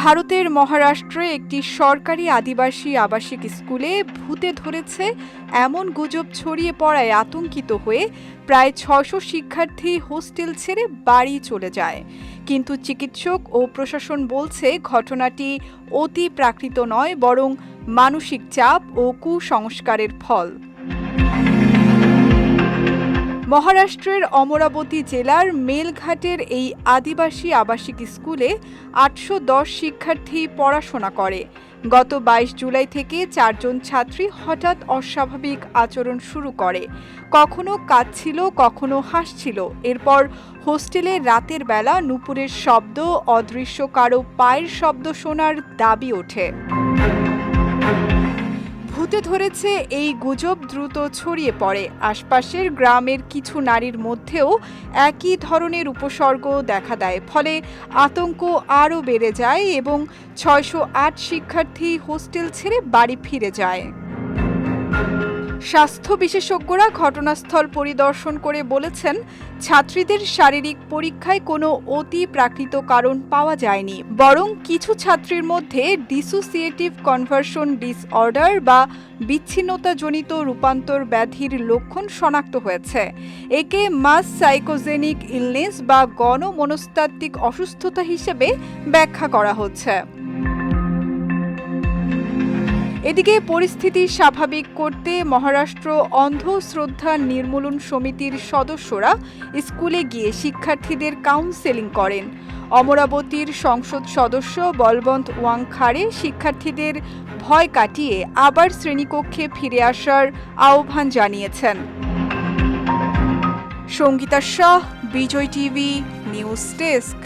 ভারতের মহারাষ্ট্রে একটি সরকারি আদিবাসী আবাসিক স্কুলে ভূতে ধরেছে এমন গুজব ছড়িয়ে পড়ায় আতঙ্কিত হয়ে প্রায় ৬০০ শিক্ষার্থী হোস্টেল ছেড়ে বাড়ি চলে যায়। কিন্তু চিকিৎসক ও প্রশাসন বলছে ঘটনাটি অতি প্রাকৃত নয়, বরং মানসিক চাপ ও কুসংস্কারের ফল। মহারাষ্ট্রের অমরাবতী জেলার মেলঘাটের এই আদিবাসী আবাসিক স্কুলে ৮১০ শিক্ষার্থী পড়াশোনা করে। গত ২২ জুলাই থেকে ৪ জন ছাত্রী হঠাৎ অস্বাভাবিক আচরণ শুরু করে। কখনো কাঁদছিল, কখনো হাসছিল। এরপর হোস্টেলে রাতের বেলা নুপুরের শব্দ, অদৃশ্য কারো পায়ের শব্দ শোনার দাবি ওঠে। ভূতে ধরেছে এই গুজব দ্রুত ছড়িয়ে পড়ে। আশপাশের গ্রামের কিছু নারীর মধ্যেও একই ধরনের উপসর্গ দেখা দেয়। ফলে আতঙ্ক আরও বেড়ে যায় এবং ৬০৮ শিক্ষার্থী হোস্টেল ছেড়ে বাড়ি ফিরে যায়। স্বাস্থ্য বিশেষজ্ঞরা ঘটনাস্থল পরিদর্শন করে বলেছেন, ছাত্রীদের শারীরিক পরীক্ষায় কোনো অতি প্রাকৃত কারণ পাওয়া যায়নি, বরং কিছু ছাত্রীর মধ্যে ডিসোসিয়েটিভ কনভার্সন ডিসঅর্ডার বা বিচ্ছিন্নতাজনিত রূপান্তর ব্যাধির লক্ষণ শনাক্ত হয়েছে। একে মাস সাইকোজেনিক ইলনেস বা গণ মনস্তাত্ত্বিক অসুস্থতা হিসেবে ব্যাখ্যা করা হচ্ছে। এদিকে পরিস্থিতি স্বাভাবিক করতে মহারাষ্ট্র অন্ধ শ্রদ্ধা নির্মূলন সমিতির সদস্যরা স্কুলে গিয়ে শিক্ষার্থীদের কাউন্সেলিং করেন। অমরাবতীর সংসদ সদস্য বলবন্ত ওয়াংখারে শিক্ষার্থীদের ভয় কাটিয়ে আবার শ্রেণীকক্ষে ফিরে আসার আহ্বান জানিয়েছেন। সঙ্গীতা শাহ, বিজয় টিভি নিউজ ডেস্ক।